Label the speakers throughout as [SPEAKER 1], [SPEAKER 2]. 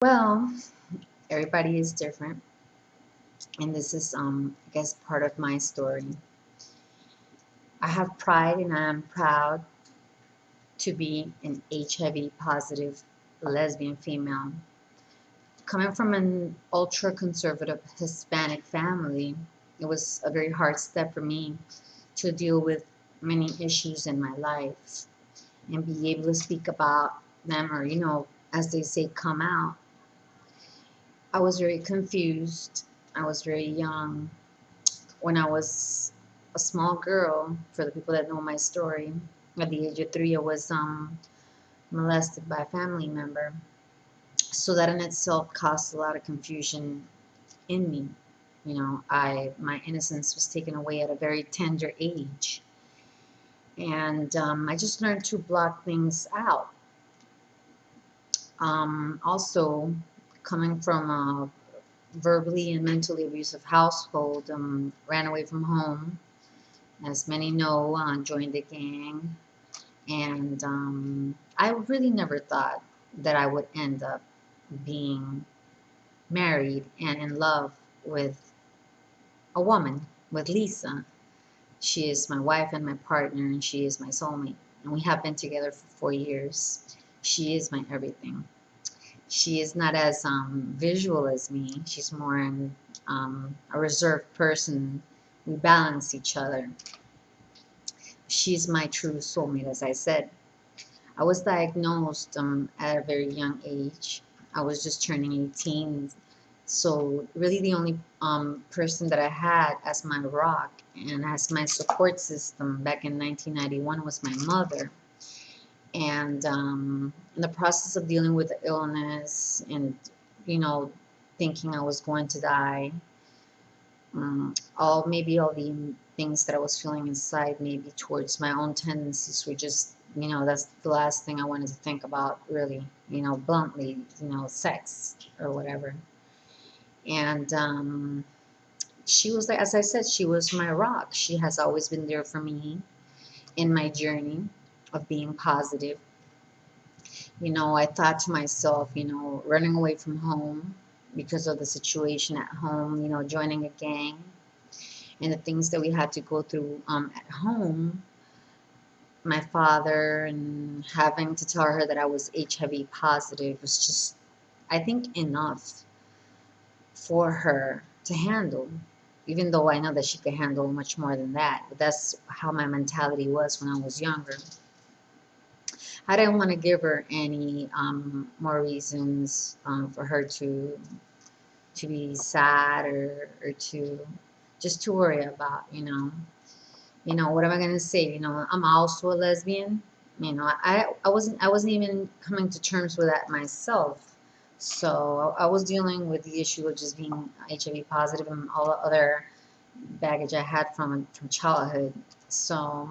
[SPEAKER 1] Well, everybody is different, and this is, I guess, part of my story. I have pride, and I am proud to be an HIV positive lesbian female. Coming from an ultra conservative Hispanic family, it was a very hard step for me to deal with many issues in my life and be able to speak about them, or, as they say, come out. I was very confused. I was very young. When I was a small girl, for the people that know my story, at the age of 3, I was molested by a family member. So that in itself caused a lot of confusion in me. My innocence was taken away at a very tender age, and I just learned to block things out. Also, coming from a verbally and mentally abusive household, ran away from home, as many know, joined the gang, and I really never thought that I would end up being married and in love with a woman, with Lisa. She is my wife and my partner, and she is my soulmate. And we have been together for 4 years. She is my everything. She is not as visual as me. She's more a reserved person. We balance each other. She's my true soulmate, as I said. I was diagnosed at a very young age. I was just turning 18. So really the only person that I had as my rock and as my support system back in 1991 was my mother. And in the process of dealing with the illness and, you know, thinking I was going to die, all the things that I was feeling inside, maybe towards my own tendencies, were just, that's the last thing I wanted to think about, really, bluntly, sex or whatever. And she was, like, as I said, she was my rock. She has always been there for me in my journey of being positive. I thought to myself, running away from home because of the situation at home, joining a gang and the things that we had to go through at home, my father, and having to tell her that I was HIV positive was just, I think, enough for her to handle. Even though I know that she could handle much more than that, but that's how my mentality was when I was younger. I didn't want to give her any more reasons for her to be sad, or to just to worry about, what am I gonna say? I'm also a lesbian. I wasn't even coming to terms with that myself. So I was dealing with the issue of just being HIV positive and all the other baggage I had from childhood. So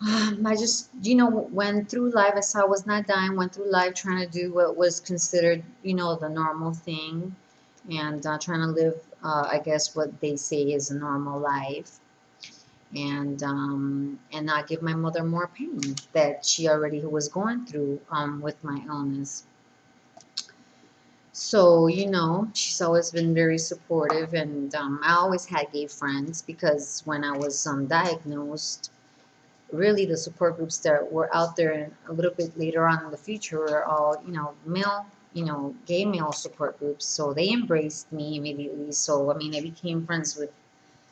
[SPEAKER 1] I just, went through life as I was not dying, went through life trying to do what was considered, the normal thing, and trying to live, I guess, what they say is a normal life, and not give my mother more pain that she already was going through with my illness. So, she's always been very supportive, and I always had gay friends because when I was diagnosed, really the support groups that were out there and a little bit later on in the future were all, male, gay male support groups. So they embraced me immediately. So, I mean, I became friends with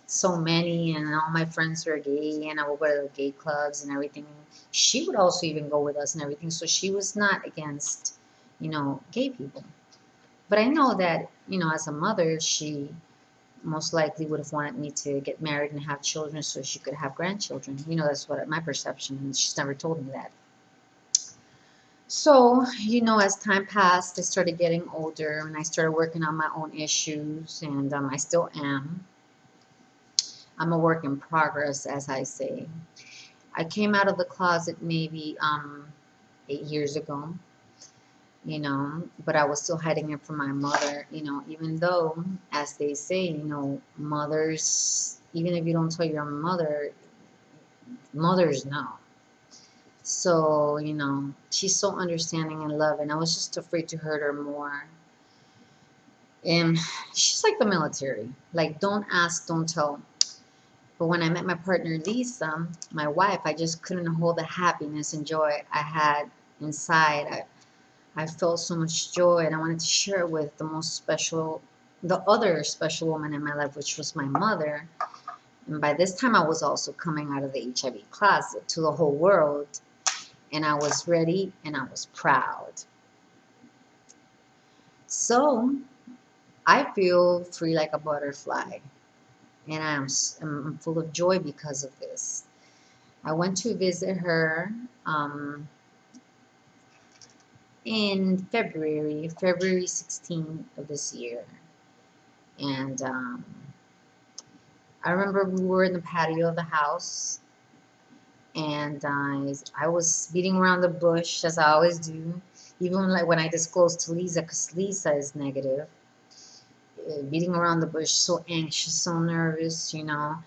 [SPEAKER 1] so many, and all my friends were gay, and I would go to the gay clubs and everything. She would also even go with us and everything. So she was not against, gay people. But I know that, as a mother, she most likely would have wanted me to get married and have children so she could have grandchildren. That's what my perception, and she's never told me that. So, as time passed, I started getting older and I started working on my own issues, and I still am. I'm a work in progress, as I say. I came out of the closet maybe 8 years ago, but I was still hiding it from my mother, even though, as they say, mothers, even if you don't tell your mother, mothers know. So, she's so understanding and loving. I was just afraid to hurt her more. And she's like the military. Like, don't ask, don't tell. But when I met my partner, Lisa, my wife, I just couldn't hold the happiness and joy I had inside. I felt so much joy, and I wanted to share it with the other special woman in my life, which was my mother. And by this time, I was also coming out of the HIV closet to the whole world, and I was ready and I was proud. So I feel free like a butterfly, and I'm full of joy because of this. I went to visit her in February 16th of this year. And I remember we were in the patio of the house, and I was beating around the bush as I always do, even like when I disclosed to Lisa, because Lisa is negative, beating around the bush, so anxious, so nervous, how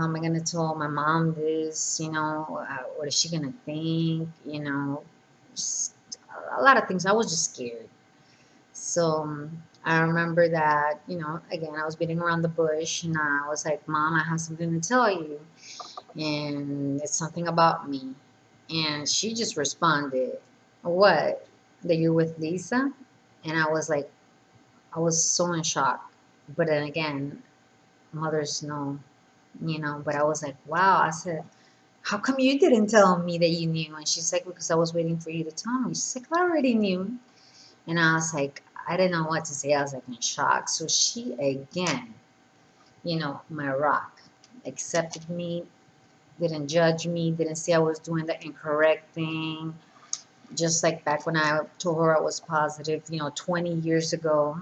[SPEAKER 1] am I gonna tell my mom this, what is she gonna think, just a lot of things. I was just scared. So I remember that, again, I was beating around the bush, and I was like, Mom, I have something to tell you, and it's something about me. And she just responded, what? That you're with Lisa? And I was like, I was so in shock. But then again, mothers know, but I was like, wow. I said, how come you didn't tell me that you knew? And she's like, because I was waiting for you to tell me. She's like, I already knew. And I was like, I didn't know what to say. I was like in shock. So she again, my rock, accepted me, didn't judge me, didn't say I was doing the incorrect thing. Just like back when I told her I was positive, 20 years ago,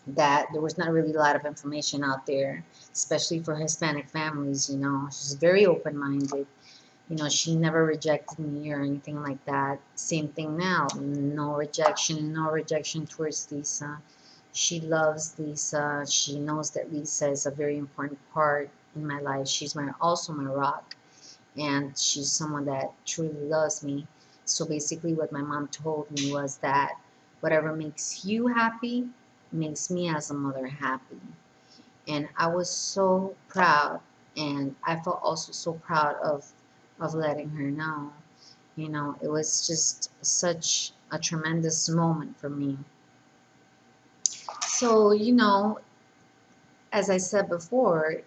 [SPEAKER 1] that there was not really a lot of information out there, especially for Hispanic families. She's very open minded. She never rejected me or anything like that. Same thing now. No rejection towards Lisa. She loves Lisa. She knows that Lisa is a very important part in my life. She's also my rock, and she's someone that truly loves me. So basically, what my mom told me was that whatever makes you happy makes me as a mother happy. And I was so proud, and I felt also so proud of letting her know. It was just such a tremendous moment for me. So, as I said before,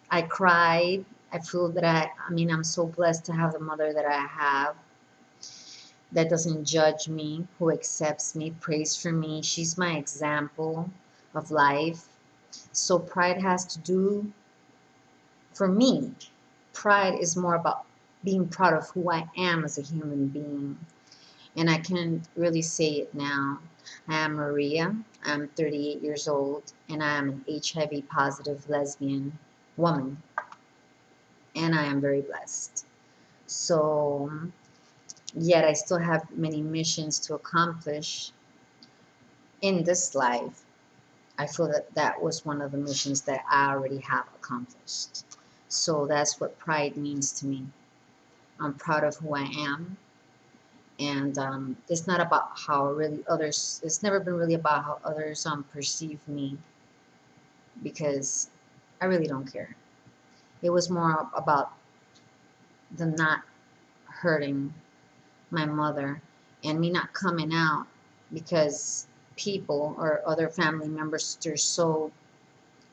[SPEAKER 1] I cried. I feel that I'm so blessed to have the mother that I have, that doesn't judge me, who accepts me, prays for me. She's my example of life. So pride has to do, for me, pride is more about being proud of who I am as a human being. And I can really say it now. I am Maria. I'm 38 years old, and I am an HIV positive lesbian woman. And I am very blessed. So, yet I still have many missions to accomplish in this life. I feel that that was one of the missions that I already have accomplished. So that's what pride means to me. I'm proud of who I am. And it's not about how really others, it's never been really about how others perceive me, because I really don't care. It was more about the not hurting my mother, and me not coming out because people or other family members, they're so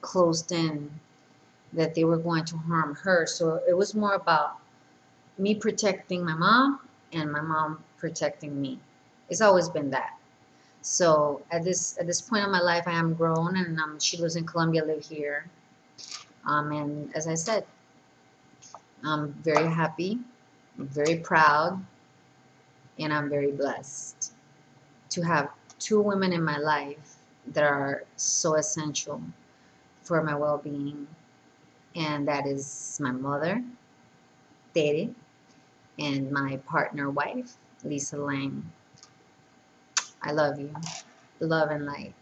[SPEAKER 1] closed in that they were going to harm her. So it was more about me protecting my mom and my mom protecting me. It's always been that. So at this point in my life, I am grown, and she lives in Colombia, I live here. And as I said, I'm very happy, I'm very proud, and I'm very blessed to have two women in my life that are so essential for my well-being, and that is my mother, Tere, and my partner wife, Lisa Lang. I love you. Love and light.